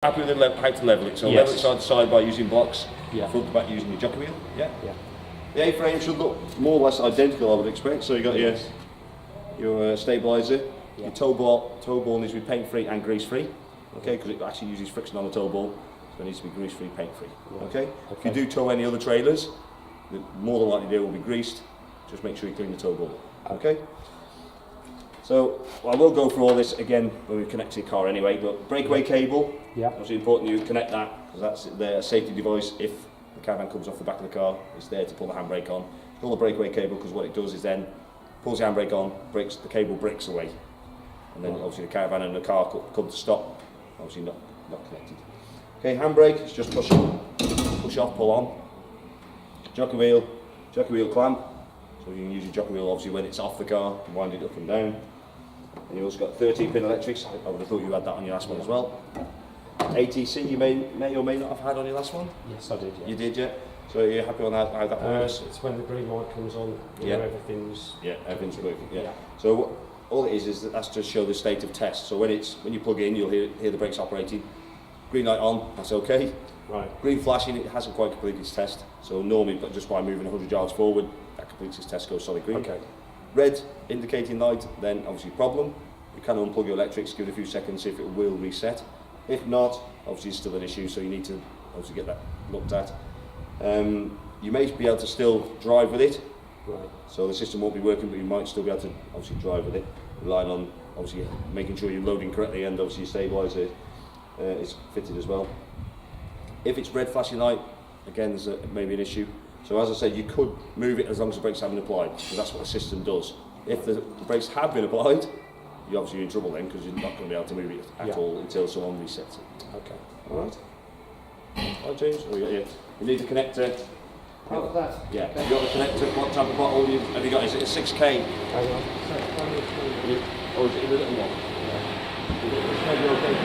Happy with how to level it. So Yes. level it side to side by using blocks, Yeah. front to back using your jockey wheel. Yeah. Yeah. The A-frame should look more or less identical, I would expect. So you got your stabilizer. Yeah. Your toe ball needs to be paint free and grease free. Okay, because it actually uses friction on the toe ball, so it needs to be grease free, paint free. Yeah. Okay. If you do tow any other trailers, the more than likely they will be greased. Just make sure you clean the toe ball. Okay. So I will go through all this again when we connect to your car anyway. But breakaway cable. Yeah. Obviously important you connect that because that's their safety device. If the caravan comes off the back of the car, it's there to pull the handbrake on. Pull the breakaway cable because what it does is then pulls the handbrake on, the cable breaks away, and then obviously the caravan and the car come to stop. Obviously not connected. Okay, handbrake is just push off, pull on. Jockey wheel clamp. So you can use your jockey wheel obviously when it's off the car and wind it up and down. And you've also got 13-pin electrics. I would have thought you had that on your last one as well. ATC you may or may not have had on your last one. Yes, I did. Yes. You did, yeah. So you're happy on how that works? It's when the green light comes on. Yeah. Everything's. Yeah, everything's working. Yeah. Yeah. So all it is that's to show the state of test. So when you plug in, you'll hear the brakes operating. Green light on, that's okay. Right. Green flashing, it hasn't quite completed its test. So normally, but just by moving 100 yards forward, that completes its test, goes solid green. Okay. Red indicating light, then obviously problem. You can unplug your electrics, give it a few seconds, see if it will reset. If not, obviously it's still an issue, so you need to obviously get that looked at. You may be able to still drive with it, Right. so the system won't be working, but you might still be able to obviously drive with it, relying on obviously making sure you're loading correctly and obviously your stabiliser is fitted as well. If it's red flashing light, again there's maybe an issue. So as I said, you could move it as long as the brakes haven't applied, because that's what the system does. If the brakes have been applied, you're obviously in trouble then, because you're not going to be able to move it at all until someone resets it. Okay. Alright? Hi James. Oh, yeah. You need the connector. How was that? Yeah. Okay. You got the connector. What type of bottle have you got? Is it a 6K? Hang on. Or is it in the little one? It's maybe okay.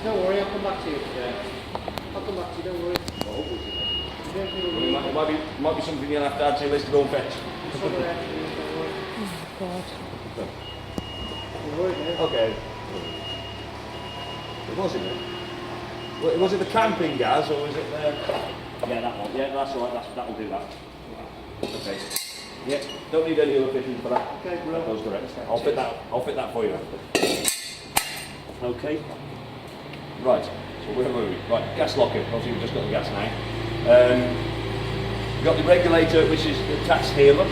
Don't worry, I'll come back to you today. I'll come back to you, don't worry. It might be something you'll have to add to your list to go and fetch. It's over there for you, don't worry. Don't worry, mate. Okay. Was it the camping gas or was it the... Yeah, that one. Yeah, that's all right. That'll do that. Okay. Yeah, don't need any other fitting for that. Okay, That brilliant. goes direct. I'll fit that for you. Okay. Right. So where were we? Right, gas locker. Obviously we've just got the gas now. We've got the regulator which is attached here, look.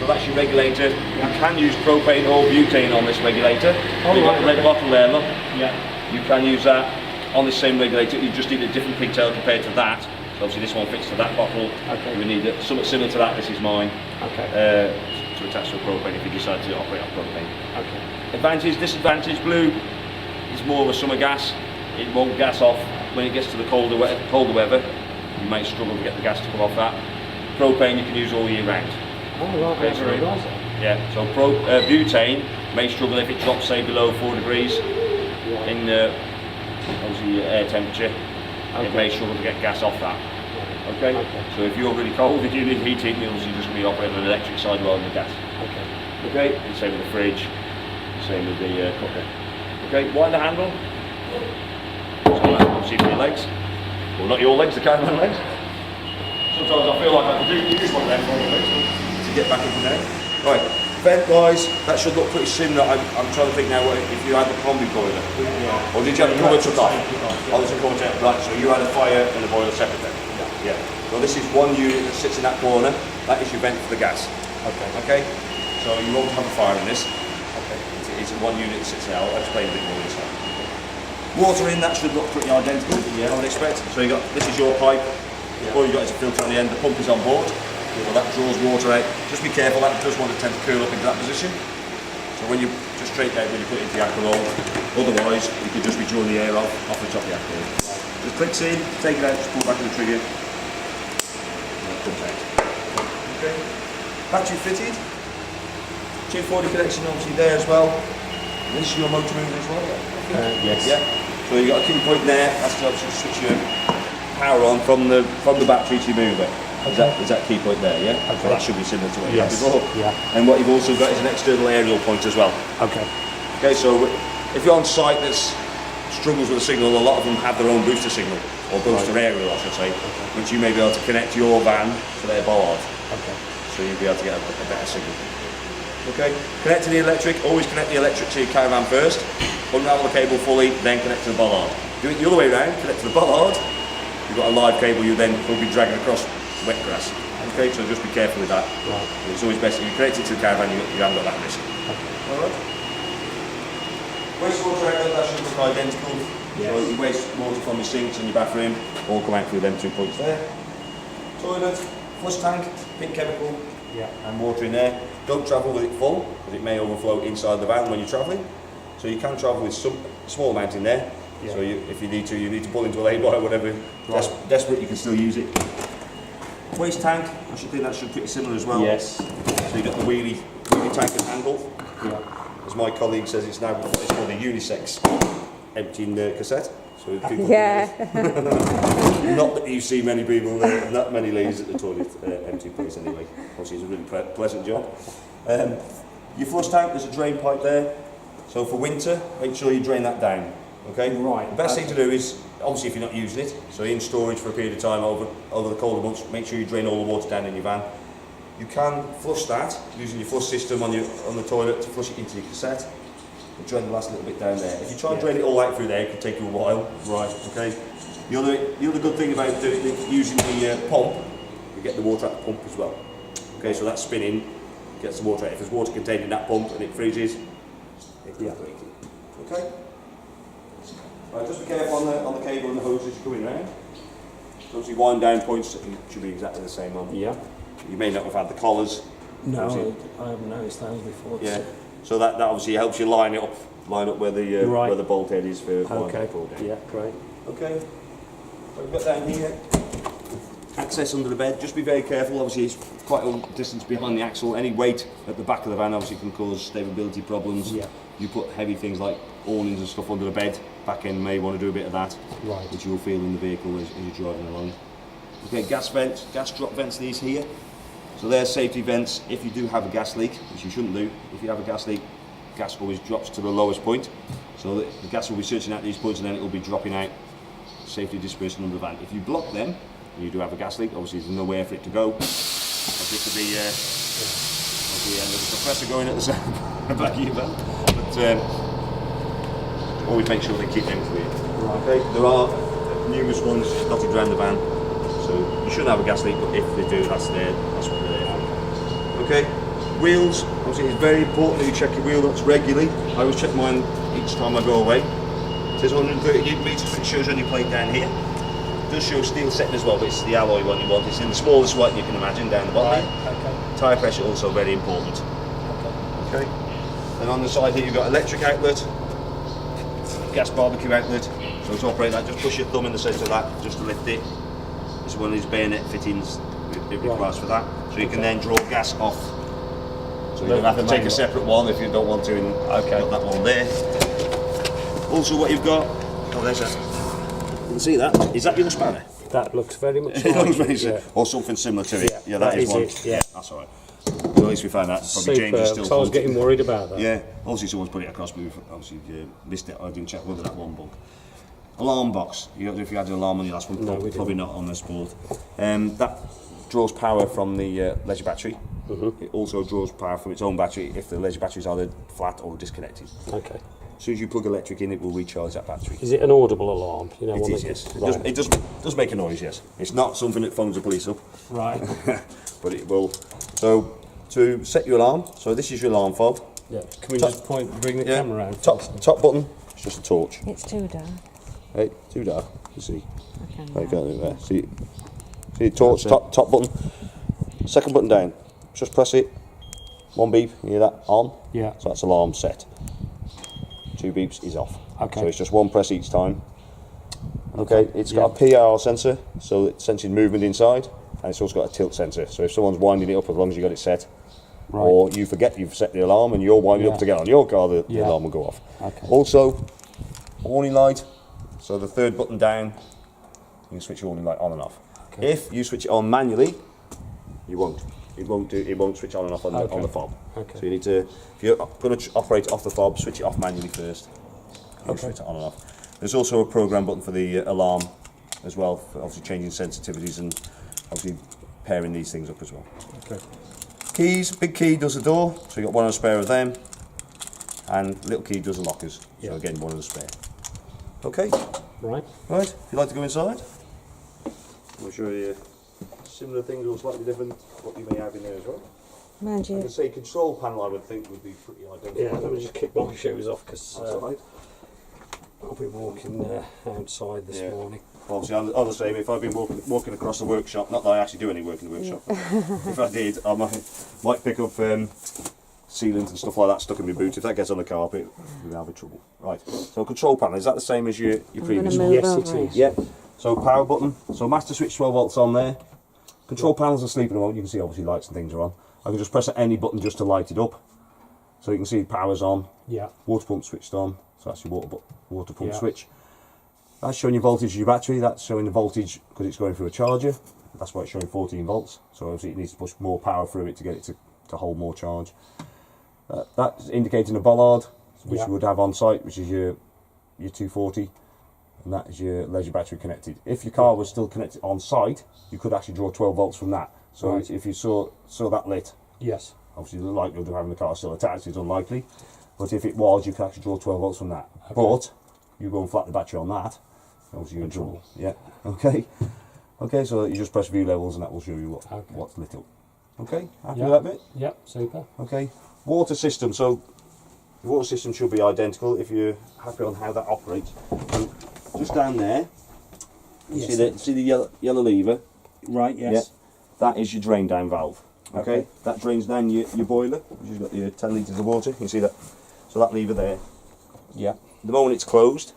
So that's your regulator. You can use propane or butane on this regulator. So you've got the red bottle there, look. Yeah. You can use that on the same regulator. You just need a different pigtail compared to that. So obviously this one fits to that bottle. Okay. We need something similar to that. This is mine. Okay. To attach to a propane if you decide to operate on propane. Okay. Advantage, disadvantage, blue is more of a summer gas. It won't gas off when it gets to the colder weather. You might struggle to get the gas to come off that. Propane you can use all year round. Oh, right. That's very nice. Yeah, so butane may struggle if it drops say below 4 degrees Yeah. in obviously air temperature. It may struggle to get gas off that. Okay? Okay. So if you're really cold, if you need heating, you're obviously just going to be operating on the electric side rather than the gas. Okay. Okay? And same with the fridge, same with the cooker. Okay, wind the handle. So that's obviously for your legs. Well, not your legs, the caravan legs. Sometimes I feel like I could use one of them for to get back up and down. Right, vent wise, that should look pretty similar. I'm trying to think now if you had the combi boiler. Yeah. Or did you have the cover took off? Oh, there's a cover took. Right, so you had a fire and a boiler separate then? Yeah. So this is one unit that sits in that corner. That is your vent for the gas. Okay. Okay? So you won't have a fire in this. Okay. It's one unit that sits there. I'll explain a bit more inside. Water in, that should look pretty identical, I would expect. So this is your pipe. All you've got is a filter on the end. The pump is on board. So that draws water out. Just be careful, that does want to tend to curl up into that position. So when you just straight out when you put it into the aqua roll, otherwise you could just be drawing the air off the top of the aqua roll. Just clicks in, take it out, just pull back on the trigger, and it comes out. Okay. Battery fitted. 240 connection obviously there as well. This is your motor mover as well. Yes. Yeah. So you've got a key point there, that's to obviously switch your power on from the battery to your mover. Is that key point there? Yeah. Okay. So that should be similar to what you had Yes. before. Yeah. And what you've also got is an external aerial point as well. Okay. Okay, so if you're on site that struggles with a signal, a lot of them have their own booster signal, or booster aerial I should say, which you may be able to connect your van to their bollard. Okay. So you'll be able to get a better signal. Okay, connect to the electric, always connect the electric to your caravan first, unravel the cable fully, then connect to the bollard. Do it the other way around, connect to the bollard, you've got a live cable you then will be dragging across wet grass. Okay, so just be careful with that. Right. It's always best if you connect it to the caravan, you haven't got that risk. Alright. Wastewater outlet, that should look identical. Yes. So your wastewater from your sinks and your bathroom all come out through them 2 points there. Toilet, flush tank, pink chemical, Yeah. and water in there. Don't travel with it full, because it may overflow inside the van when you're travelling. So you can travel with some small amount in there. Yeah. So if you need to pull into a lay-by or whatever. Right. Desperate, you can still use it. Waste tank, I should think that should be pretty similar as well. Yes. So you've got the wheelie tank and handle. Yeah. As my colleague says, it's now what is called a unisex emptying cassette. So people Yeah. not that you see many people, not many ladies at the toilet empty place anyway. Obviously, it's a really pleasant job. Your flush tank, there's a drain pipe there. So for winter, make sure you drain that down. Okay. Right. The best thing to do is, obviously, if you're not using it, so in storage for a period of time over the colder months, make sure you drain all the water down in your van. You can flush that using your flush system on the toilet to flush it into your cassette. And drain the last little bit down there. If you try and drain it all out through there, it can take you a while. Right. Okay. The other good thing about using the pump, you get the water out the pump as well. Okay, so that's spinning, gets the water out. If there's water contained in that pump and it freezes, it can break it. Okay. Right, just be careful on the cable and the hose as you're coming around. So obviously wind down points should be exactly the same on. Yeah. You may not have had the collars. No, Obviously. I haven't noticed those before. Yeah. So that obviously helps you line up where the Right. where the bolt head is for Okay. pull down. Yeah, great. Okay. So we've got down here. Access under the bed. Just be very careful. Obviously, it's quite a distance behind the axle. Any weight at the back of the van obviously can cause stability problems. Yeah. You put heavy things like awnings and stuff under the bed. Back end may want to do a bit of that, Right. which you'll feel in the vehicle as you're driving along. Okay, gas vents, gas drop vents. These here. So they're safety vents. If you do have a gas leak, which you shouldn't do, if you have a gas leak, gas always drops to the lowest point. So the gas will be searching out these points and then it will be dropping out safety dispersing under the van. If you block them, and you do have a gas leak, obviously there's nowhere for it to go. As it could be there's a compressor going at the back of your van. But always make sure they keep them clear. Right. Okay, there are numerous ones dotted around the van, so you shouldn't have a gas leak, but if they do, that's what they're there for. Okay, wheels, obviously it's very important that you check your wheel nuts regularly. I always check mine each time I go away. It says 130 Newton meters, but it shows on your plate down here. It does show steel setting as well, but it's the alloy one you want. It's in the smallest one you can imagine down the bottom. Okay. Tyre pressure also very important. Okay. Then on the side here you've got electric outlet, gas barbecue outlet. So to operate that, just push your thumb in the centre of that, just to lift it. It's one of these bayonet fittings it requires for that. So you can then draw gas off. So you don't have to take a separate one if you don't want to. And Okay. You've got that one there. Also what you've got, there's that. You can see that. Is that your spanner? That looks very much It looks like very it, similar. yeah. Or something similar to it. Yeah, Yeah, that is one. it, yeah. That's alright. Well, at least we found that. Probably James is still Superb, so I was faulty. getting worried about that. Yeah, obviously someone's put it across, but we've obviously missed it. I didn't check whether that one bug. Alarm box. You don't know if you had an alarm on your last one. No, we didn't. Probably not on this board. That draws power from the leisure battery. It also draws power from its own battery if the leisure battery is either flat or disconnected. Okay. As soon as you plug electric in, it will recharge that battery. Is it an audible alarm? You know, It one is, that yes. gets- It does make a noise, yes. It's not something that phones the police up, Right. but it will. So, to set your alarm, so this is your alarm fob. Yeah. Can we Top- just bring the Yeah. camera around? Top button, it's just a torch. It's too dark. Hey, too dark. You see, Okay. there you go, there. See, torch, top button. Second button down. Just press it. One beep, you hear that? On. Yeah. So that's alarm set. 2 beeps is off. Okay. So it's just one press each time. Okay, it's got a PIR sensor, so it's sensing movement inside, and it's also got a tilt sensor. So if someone's winding it up, as long as you got it set, Right. or you forget you've set the alarm and you're winding Yeah. up to get on your car, the Yeah. alarm will go off. Okay. Also, warning light. So the third button down can switch your warning light on and off. Okay. If you switch it on manually, you won't. It won't switch on and off on the fob. Okay. So you need to, if you're going to operate off the fob, switch it off manually first. You switch it on and off. There's also a program button for the alarm as well, for obviously changing sensitivities and obviously pairing these things up as well. Okay. Keys, big key does the door, so you've got one and a spare of them, and little key does the lockers, Yeah. so again one and a spare. Okay, Right. right, if you'd like to go inside, I'll show you similar things or slightly different what you may have in there as well. Mind I you, can say control panel I would think would be pretty identical. Yeah, let me just kick my shoes off because That's all right. I'll be walking outside this Yeah. morning. Obviously, I'm the same. If I've been walking across the workshop, not that I actually do any work in the workshop, if I did, I might pick up sealant and stuff like that stuck in my boot. If that gets on the carpet, we'll have trouble. Right. So control panel, is that the same as your previous gonna one? move Yes, over. it is. Yeah. So power button. So master switch 12 volts on there. Control panel's asleep at the moment. You can see obviously lights and things are on. I can just press any button just to light it up. So you can see power's on. Yeah. Water pump switched on. So that's your water pump Yeah. switch. That's showing your voltage of your battery. That's showing the voltage because it's going through a charger. That's why it's showing 14 volts. So obviously it needs to push more power through it to get it to hold more charge. That's indicating a bollard, which Yeah. you would have on site, which is your 240, and that is your leisure battery connected. If your car was still connected on site, you could actually draw 12 volts from that. So Right. if you saw that lit, Yes. obviously the likelihood of having the car still attached is unlikely. But if it was, you could actually draw 12 volts from that. Okay. But you go and flat the battery on that, obviously you're in trouble. Yeah. Okay. Okay. So you just press view levels, and that will show you what's lit up. Okay. Happy Yeah. with that bit? Yep. Super. Okay. Water system. So the water system should be identical if you're happy on how that operates. And just down there, you Yes. see the yellow lever. Right. Yes. Yeah. That is your drain down valve. Okay. Okay. That drains down your boiler, which has got your 10 litres of water. You can see that. So that lever there. Yeah. The moment it's closed,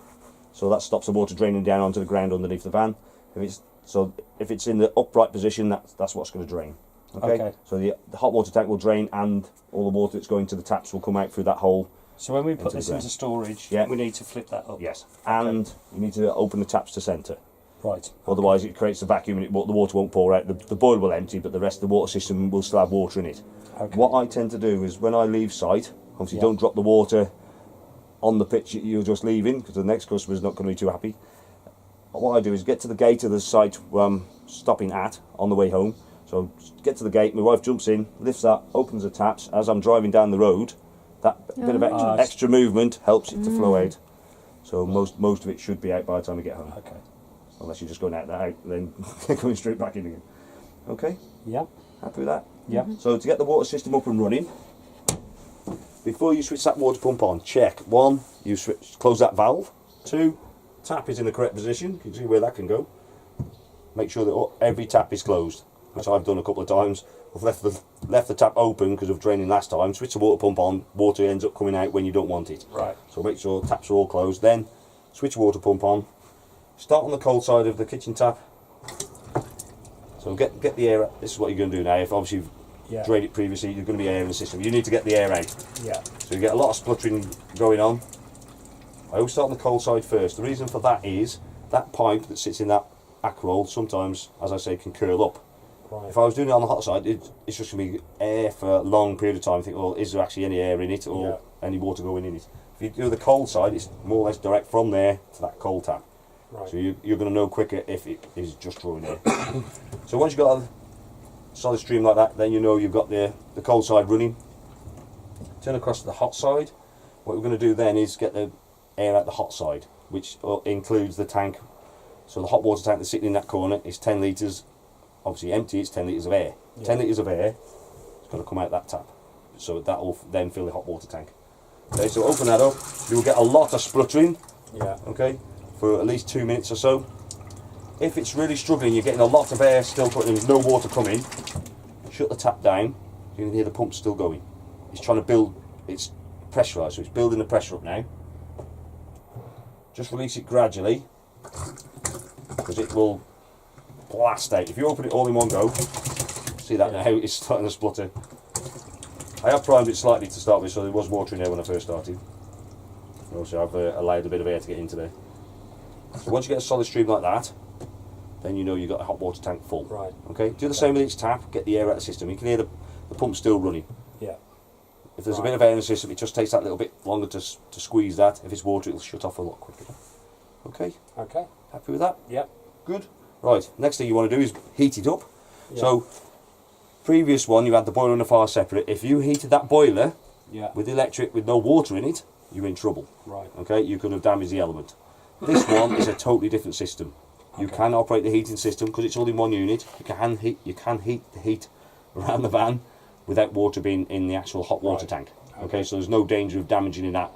so that stops the water draining down onto the ground underneath the van. If it's in the upright position, that's what's going to drain. Okay. So the hot water tank will drain, and all the water that's going to the taps will come out through that hole. So when we put Into this the ground. into storage, Yeah. we need to flip that up. Yes. And you need to open the taps to centre. Right. Otherwise, it creates a vacuum, and the water won't pour out. The boiler will empty, but the rest of the water system will still have water in it. Okay. What I tend to do is when I leave site, obviously Yeah. don't drop the water on the pitch you're just leaving, because the next customer's not going to be too happy. What I do is get to the gate of the site where I'm stopping at on the way home. So get to the gate, my wife jumps in, lifts that, opens the taps. As I'm driving down the road, that bit of extra movement helps it to flow out. So most of it should be out by the time we get home. Okay. Unless you're just going out and then coming straight back in again. Okay, Yep. happy with that? Yep. So to get the water system up and running, before you switch that water pump on, check. 1, you close that valve. 2, tap is in the correct position. You can see where that can go. Make sure that every tap is closed, which I've done a couple of times. I've left the tap open because of draining last time. Switch the water pump on, water ends up coming out when you don't want it. Right. So make sure taps are all closed. Then switch the water pump on. Start on the cold side of the kitchen tap. So get the air. This is what you're going to do now. If obviously you've Yeah. drained it previously, there's going to be air in the system. You need to get the air out. Yeah. So you get a lot of spluttering going on. I always start on the cold side first. The reason for that is that pipe that sits in that acroll sometimes, as I say, can curl up. Right. If I was doing it on the hot side, it's just going to be air for a long period of time. I think, well, is there actually any air in it or any water going in it? If you do the cold side, it's more or less direct from there to that cold tap. Right. So you're going to know quicker if it is just drawing air. So once you've got a solid stream like that, then you know you've got the cold side running. Turn across to the hot side. What we're going to do then is get the air out the hot side, which includes the tank. So the hot water tank that's sitting in that corner is 10 litres. Obviously empty, it's 10 litres of air. Yeah. 10 litres of air is going to come out that tap. So that will then fill the hot water tank. Okay, so open that up. You will get a lot of spluttering. Yeah. Okay, for at least 2 minutes or so. If it's really struggling, you're getting a lot of air still putting in, no water coming, shut the tap down. You can hear the pump still going. It's trying to build, it's pressurised, so it's building the pressure up now. Just release it gradually, because it will blast out. If you open it all in one go, see that now, it's starting to splutter. I have primed it slightly to start with, so there was water in there when I first started. Also, I've allowed a bit of air to get into there. So once you get a solid stream like that, then you know you've got a hot water tank full. Right. Okay, do the same with each tap, get the air out of the system. You can hear the pump still running. Yeah. If there's a bit of air in the system, it just takes that little bit longer to squeeze that. If it's water, it'll shut off a lot quicker. Okay, Okay. happy with that? Yep. Good. Right, next thing you want to do is heat it up. Yeah. So, previous one, you had the boiler and the fire separate. If you heated that boiler Yeah. with electric with no water in it, you're in trouble. Right. Okay, you could have damaged the element. This one is a totally different system. You Okay. can operate the heating system because it's all in one unit. You can heat the heat around the van without water being in the actual hot water Right. tank. Okay, so there's no danger of damaging in that.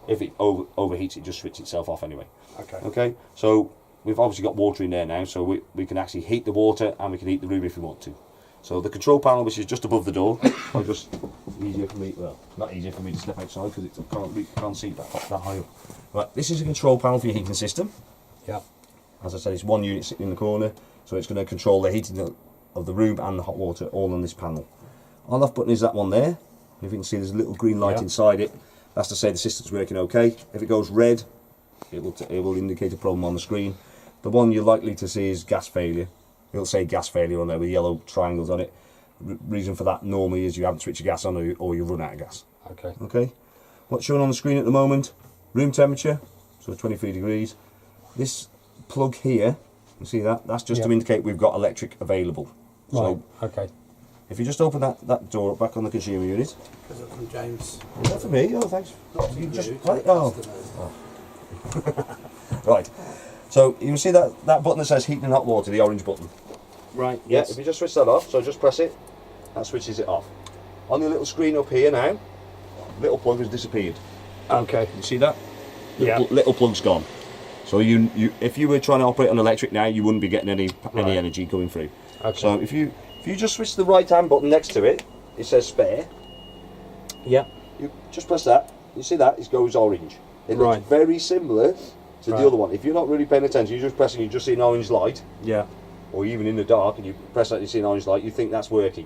If it overheats, it just switches itself off anyway. Okay. Okay, so we've obviously got water in there now, so we can actually heat the water and we can heat the room if we want to. So the control panel, which is just above the door, I just easier for me. Well, not easier for me to step outside because it can't see that high up. Right, this is a control panel for your heating system. Yeah. As I said, it's one unit sitting in the corner, so it's going to control the heating of the room and the hot water all on this panel. On-off button is that one there. If you can see, there's a little green light Yeah. inside it. That's to say the system's working okay. If it goes red, it will indicate a problem on the screen. The one you're likely to see is gas failure. It'll say gas failure on there with yellow triangles on it. Reason for that normally is you haven't switched your gas on or you run out of gas. Okay. Okay. What's showing on the screen at the moment? Room temperature, so 23 degrees. This plug here, you see that? That's just to Yeah. indicate we've got electric available. Right. So Okay. if you just open that door up back on the consumer unit. Is it from James? Is that for me? Oh, thanks. You just You, right. Oh, right. So you can see that button that says heating and hot water, the orange button. Right. Yeah. Yes. If you just switch that off, so just press it, that switches it off. On the little screen up here now, little plug has disappeared. Okay. You see that? Yeah. Little plug's gone. So you if you were trying to operate on electric now, you wouldn't be getting any Right. energy going through. Okay. So if you just switch the right hand button next to it, it says spare. Yeah. You just press that. You see that? It goes orange. It looks Right. very similar to Right. the other one. If you're not really paying attention, you're just pressing, you just see an orange light, Yeah. or even in the dark, and you press that, you see an orange light, you think that's working.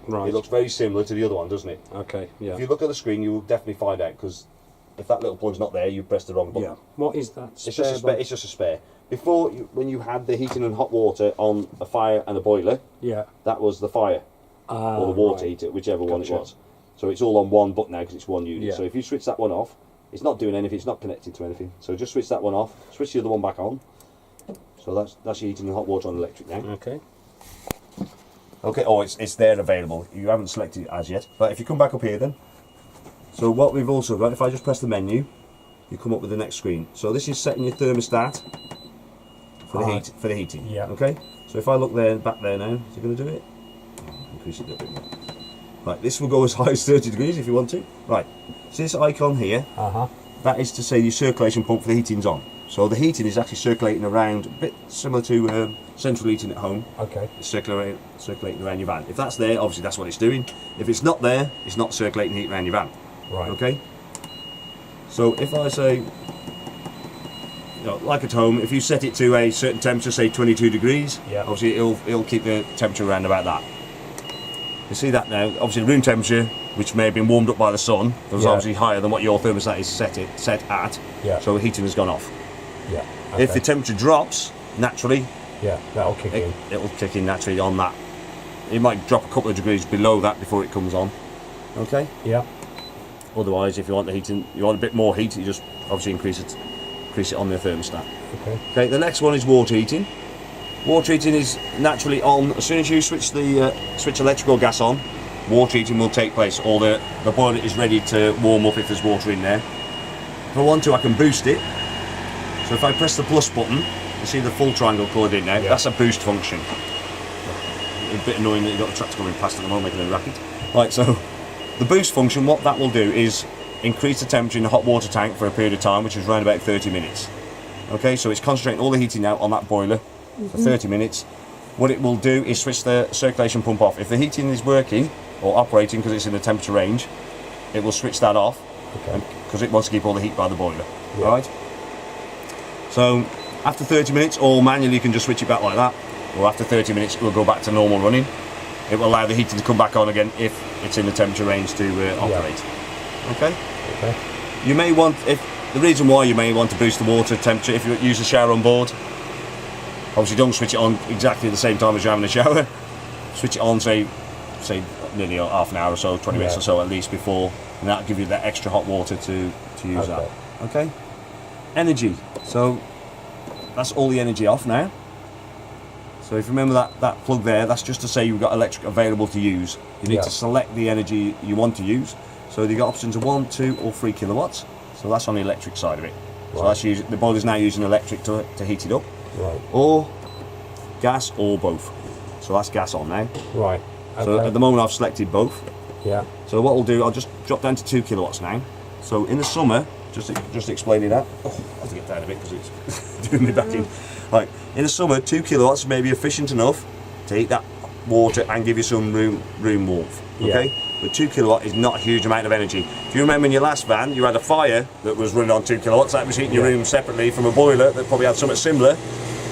Right. It looks very similar to the other one, doesn't it? Okay. Yeah. If you look at the screen, you will definitely find out, because if that little plug's not there, you pressed the wrong button. Yeah. What is that? It's just a spare. It's just a spare. Before, when you had the heating and hot water on a fire and a boiler, Yeah. that was the fire or the water right. heater, whichever one it Gotcha. was. So it's all on one button now because it's one unit. Yeah. So if you switch that one off, it's not doing anything. It's not connected to anything. So just switch that one off. Switch the other one back on. So that's your heating and hot water on electric now. Okay. Okay. Oh, it's there available. You haven't selected it as yet. But if you come back up here then. So what we've also got, if I just press the menu, you come up with the next screen. So this is setting your thermostat for the heating. Yeah. Okay. So if I look there, back there now, is it going to do it? Increase it a little bit more. Right. This will go as high as 30 degrees if you want to. Right. See this icon here? Uh huh. That is to say your circulation pump for the heating's on. So the heating is actually circulating around, a bit similar to central heating at home. Okay. It's circulating around your van. If that's there, obviously that's what it's doing. If it's not there, it's not circulating heat around your van. Right. Okay. So if I say, like at home, if you set it to a certain temperature, say 22 degrees, Yeah. obviously it'll keep the temperature around about that. You see that now? Obviously room temperature, which may have been warmed up by the sun, was Yeah. obviously higher than what your thermostat is set at. Yeah. So the heating has gone off. Yeah. If the Okay. temperature drops naturally, Yeah. That'll kick in. it'll kick in naturally on that. It might drop a couple of degrees below that before it comes on. Okay. Yeah. Otherwise, if you want the heating, you want a bit more heat, you just obviously increase it on the thermostat. Okay. Okay. The next one is water heating. Water heating is naturally on as soon as you switch the switch electrical gas on. Water heating will take place. Or the boiler is ready to warm up if there's water in there. If I want to, I can boost it. So if I press the plus button, you see the full triangle coloured in there. Yeah. That's a boost function. A bit annoying that you've got the tractor going past at the moment making a racket. Right, so the boost function, what that will do is increase the temperature in the hot water tank for a period of time, which is around about 30 minutes. Okay, so it's concentrating all the heating out on that boiler for 30 minutes. What it will do is switch the circulation pump off. If the heating is working or operating because it's in the temperature range, it will switch that off Okay. because it wants to keep all the heat by the boiler. Yeah. Right? So after 30 minutes, or manually you can just switch it back like that, or after 30 minutes it will go back to normal running. It will allow the heating to come back on again if it's in the temperature range to operate. Okay? Okay. You may want, if the reason why you may want to boost the water temperature, if you use a shower on board, Obviously don't switch it on exactly at the same time as you're having a shower. Switch it on, say nearly half an hour or so, 20 minutes or so at least before, and that'll give you that extra hot water to use that. Okay? Energy. So that's all the energy off now. So if you remember that plug there, that's just to say you've got electric available to use. You need to select the energy you want to use. So you've got options of 1, 2 or 3 kilowatts. So that's on the electric side of it. So that's the boiler's now using electric to heat it up. Right. Or gas or both. So that's gas on now. Right. Okay. So at the moment I've selected both. Yeah. So what we'll do, I'll just drop down to 2 kilowatts now. So in the summer, just explaining that. Oh, I have to get down a bit because it's doing me back in. Right, in the summer, 2 kilowatts may be efficient enough to heat that water and give you some room warmth. Okay? Yeah. But 2 kilowatt is not a huge amount of energy. If you remember in your last van, you had a fire that was running on 2 kilowatts. That was heating your room separately from a boiler that probably had something similar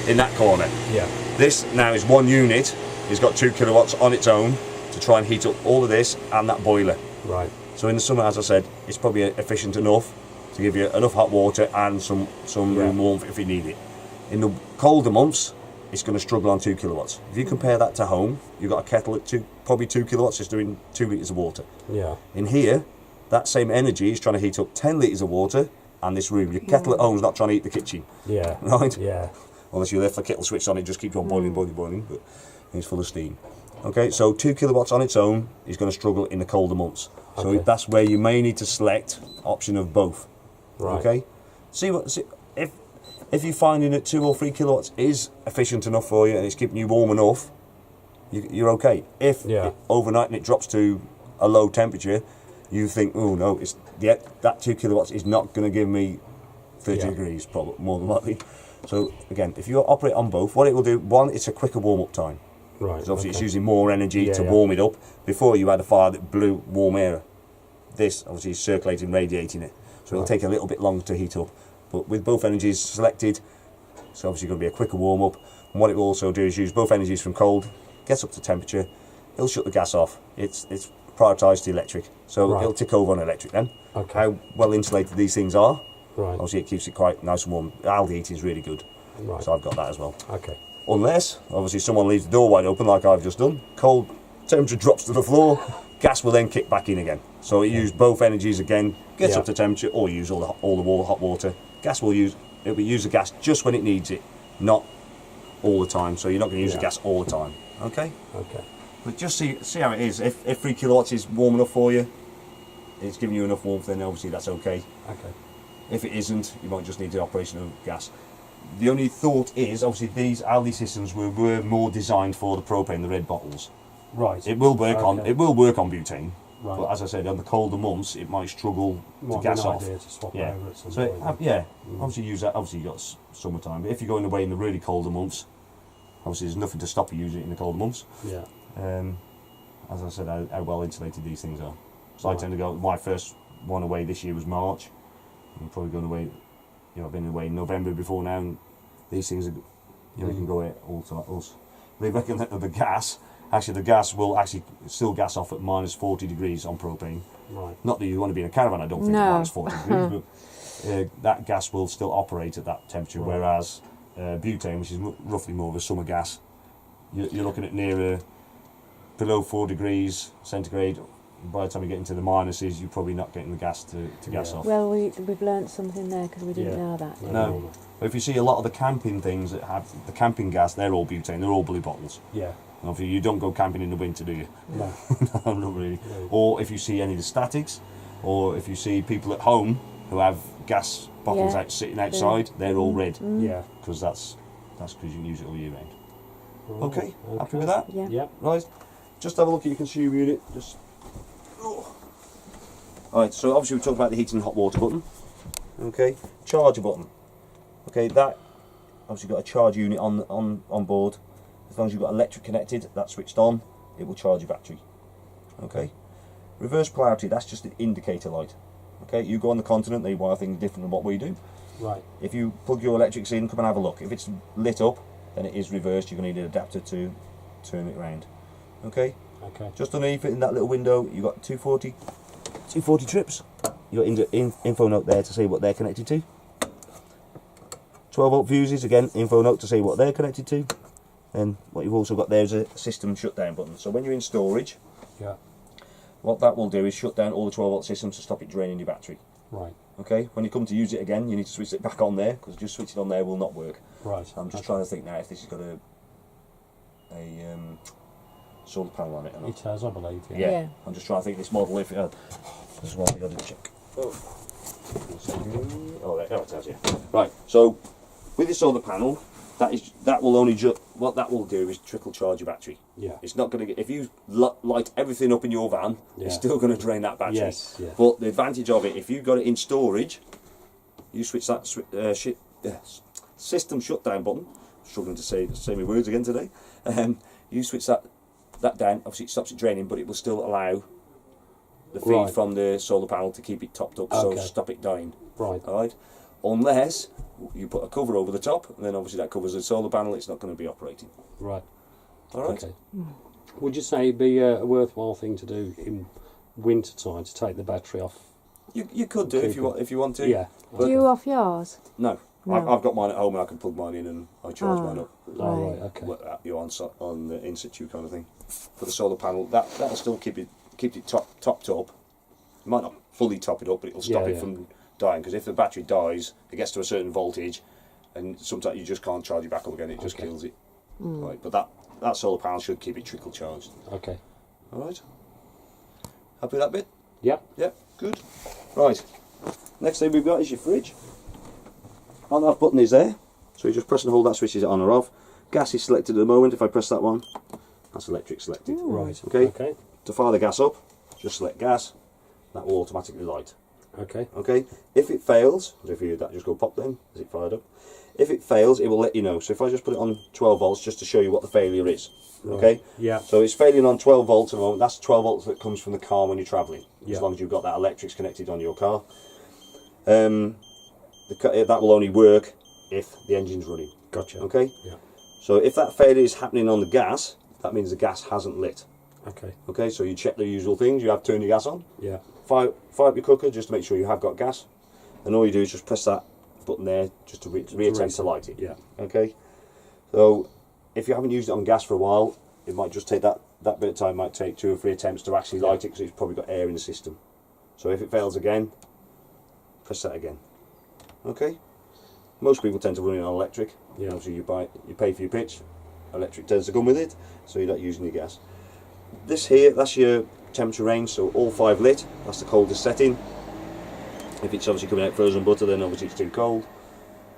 in that corner. Yeah. This now is one unit. It's got 2 kilowatts on its own to try and heat up all of this and that boiler. Right. So in the summer, as I said, it's probably efficient enough to give you enough hot water and some room warmth if you need it. In the colder months, it's going to struggle on 2 kilowatts. If you compare that to home, you've got a kettle at probably 2 kilowatts, it's doing 2 litres of water. Yeah. In here, that same energy is trying to heat up 10 litres of water and this room. Your kettle at home is not trying to heat the kitchen. Yeah. Right? Yeah. Unless you left the kettle switched on, it just keeps on boiling, but it's full of steam. Okay, so 2 kilowatts on its own is going to struggle in the colder months. So that's where you may need to select option of both. Right. Okay, if you're finding that 2 or 3 kilowatts is efficient enough for you and it's keeping you warm enough, you're okay. If overnight and it drops to a low temperature, you think, oh no, that 2 kilowatts is not going to give me 30 degrees, probably more than likely. So again, if you operate on both, what it will do, one, it's a quicker warm-up time. Right. Because obviously it's using more energy to warm it up. Before you had a fire that blew warm air. This obviously is circulating, radiating it. So it'll take a little bit longer to heat up. But with both energies selected, it's obviously going to be a quicker warm up. And what it will also do is use both energies from cold, gets up to temperature, it'll shut the gas off. It's prioritised to electric. So it'll tick over on electric then. Okay. How well insulated these things are. Right. Obviously it keeps it quite nice and warm. Algae heating is really good. Right. So I've got that as well. Okay. Unless, obviously, someone leaves the door wide open like I've just done, cold temperature drops to the floor, gas will then kick back in again. So it uses both energies again, gets up to temperature, or use all the hot water. It'll use the gas just when it needs it, not all the time. So you're not going to use the gas all the time. Okay? Okay. But just see how it is. If 3 kilowatts is warm enough for you, it's giving you enough warmth, then obviously that's okay. Okay. If it isn't, you might just need the operation of gas. The only thought is, obviously, these Aldi systems were more designed for the propane, the red bottles. Right. It will work on butane, Right. but as I said, on the colder months, it might struggle to gas off. To swap Yeah. over at some So point. obviously use that. Obviously, you got summertime, but if you're going away in the really colder months, obviously there's nothing to stop you using it in the colder months. Yeah. As I said, how well insulated these things are. So I tend to go. My first one away this year was March. I'm probably going away. I've been away in November before now, and these things are, you can go away all the time. They reckon that the gas will actually still gas off at minus 40 degrees on propane. Right. Not that you want to be in a caravan, I don't think, at minus 40 degrees, but that gas will still operate at that temperature, whereas butane, which is roughly more of a summer gas, you're looking at nearer below 4 degrees centigrade. By the time you get into the minuses, you're probably not getting the gas to gas off. Well, we've learnt something there because we didn't know that. No. But if you see a lot of the camping things that have the camping gas, they're all butane, they're all blue bottles. Yeah. And obviously you don't go camping in the winter, do you? No. No, not really. No. Or if you see any of the statics, or if you see people at home who have gas bottles out sitting outside, they're all red. Yeah. Because that's because you can use it all year round. Right. Okay, happy with that? Yeah. Yeah. Right, just have a look at your consumer unit. Alright, so obviously we talked about the heating and hot water button. Okay, charger button. Okay, that obviously got a charge unit on board. As long as you've got electric connected, that's switched on, it will charge your battery. Okay, reverse polarity, that's just an indicator light. Okay, you go on the continent, they wire things different than what we do. Right. If you plug your electrics in, come and have a look. If it's lit up, then it is reversed. You're going to need an adapter to turn it around. Okay. Okay. Just underneath it in that little window, you've got 240 trips. You've got info note there to say what they're connected to. 12 volt fuses, again, info note to say what they're connected to. And what you've also got there is a system shutdown button. So when you're in storage, Yeah. what that will do is shut down all the 12 volt systems to stop it draining your battery. Right. Okay, when you come to use it again, you need to switch it back on there, because just switching on there will not work. Right. I'm just trying to think now if this has got a solar panel on it or not. It has, I believe. Yeah. Yeah. Yeah. I'm just trying to think this model if it had. There's one we got to check. Oh, there it has, yeah. Right, so with the solar panel, that will only what that will do is trickle charge your battery. Yeah. It's not going to get, if you light everything up in your van, Yeah. it's still going to drain that battery. Yes, yeah. But the advantage of it, if you've got it in storage, you switch that system shutdown button. Struggling to say my words again today. You switch that down. Obviously, it stops it draining, but it will still allow the feed Right. from the solar panel to keep it topped up, so Okay. stop it dying. Right. All right. Unless you put a cover over the top, and then obviously that covers the solar panel. It's not going to be operating. Right. All right. Okay. Would you say it'd be a worthwhile thing to do in winter time to take the battery off? You could do if you want to. Yeah. But Do you off yours? no. No. I've got mine at home and I can plug mine in and I charge Ah. mine up. Oh, right. Okay. You're on the in situ kind of thing. For the solar panel, that'll still keep it topped up. It might not fully top it up, but it'll stop Yeah, it yeah. from dying. Because if the battery dies, it gets to a certain voltage, and sometimes you just can't charge it back up again. It just Okay. kills it. Right, but that solar panel should keep it trickle charged. Okay. All right. Happy with that bit? Yep. Yep. Good. Right. Next thing we've got is your fridge. On that button is there, so you just press and hold that switch, is it on or off. Gas is selected at the moment. If I press that one, that's electric selected. Right. Okay. Okay. To fire the gas up, just select gas. That will automatically light. Okay. Okay. If it fails, so if you that just go pop then, as it fired up. If it fails, it will let you know. So if I just put it on 12 volts, just to show you what the failure is. Right. Okay. Yeah. So it's failing on 12 volts at the moment. That's 12 volts that comes from the car when you're travelling. Yeah. As long as you've got that electrics connected on your car. That will only work if the engine's running. Gotcha. Okay. Yeah. So if that failure is happening on the gas, that means the gas hasn't lit. Okay. Okay. So you check the usual things. You have turned your gas on. Yeah. Fire up your cooker just to make sure you have got gas. And all you do is just press that button there just to reattempt to light it. Yeah. Okay. So if you haven't used it on gas for a while, it might just take that bit of time. Might take 2 or 3 attempts to actually light it because it's probably got air in the system. So if it fails again, press that again. Okay. Most people tend to run it on electric. Yeah. Obviously you pay for your pitch. Electric tends to come with it, so you're not using your gas. This here, that's your temperature range. So all 5 lit. That's the coldest setting. If it's obviously coming out frozen butter, then obviously it's too cold.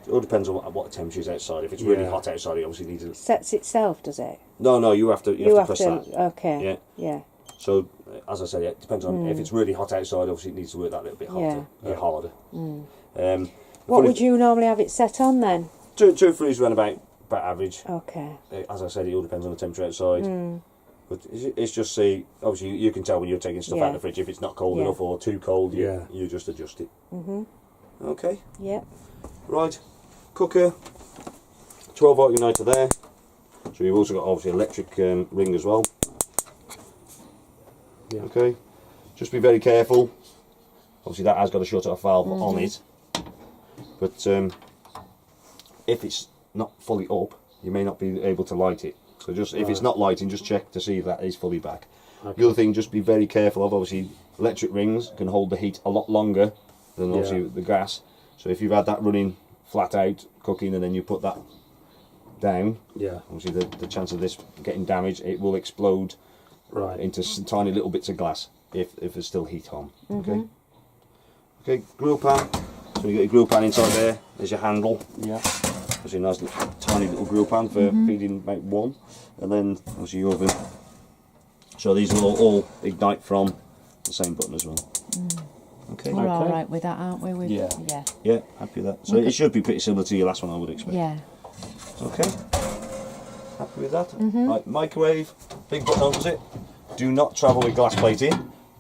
It all depends on what the temperature is outside. If it's really Yeah. hot outside, it obviously needs to. Sets itself, does it? No, you have to press that. Okay. Yeah. Yeah. So as I said, it depends on if it's really hot outside. Obviously, it needs to work that little bit hotter, Yeah. harder. What would you normally have it set on then? 2 threes around about average. Okay. As I said, it all depends on the temperature outside. But it's just obviously you can tell when you're taking stuff out of the fridge if it's not cold Yeah. enough or too cold. Yeah. You just adjust it. Okay. Yep. Right. Cooker. 12 volt igniter there. So you've also got obviously electric ring as well. Yeah. Okay. Just be very careful. Obviously that has got a shut off valve on it. But if it's not fully up, you may not be able to light it. So just if it's not lighting, just check to see if that is fully back. Okay. The other thing, just be very careful of, obviously electric rings can hold the heat a lot longer than obviously the gas. So if you've had that running flat out cooking and then you put that down, Yeah. obviously the chance of this getting damaged, it will explode Right. into some tiny little bits of glass if there's still heat on. Okay. Okay, grill pan. So you got your grill pan inside there. There's your handle. Yeah. There's a nice tiny little grill pan for feeding about 1, and then obviously your oven. So these will all ignite from the same button as well. Okay. We're all Okay. right with that, aren't we? Yeah. Yeah. Yeah, happy with that. So it should be pretty similar to your last one, I would expect. Yeah. Okay. Happy with that. Right, microwave. Big button opposite. Do not travel with glass plating.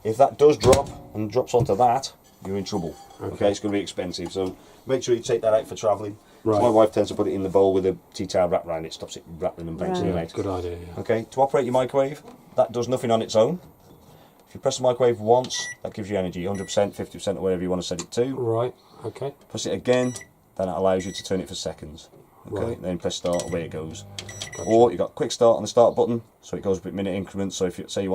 If that does drop and drops onto that, you're in trouble. Okay, it's going to be expensive. So make sure you take that out for travelling. Right. My wife tends to put it in the bowl with a tea towel wrapped around it, stops it rattling and bouncing Right. out. Good idea. Yeah. Okay, to operate your microwave, that does nothing on its own. If you press the microwave once, that gives you energy, 100%, 50%, or whatever you want to set it to. Right. Okay. Press it again, then it allows you to turn it for seconds. Okay, Right. then press start, away it goes. Or you got quick start on the start button, so it goes with minute increments. So if you say you want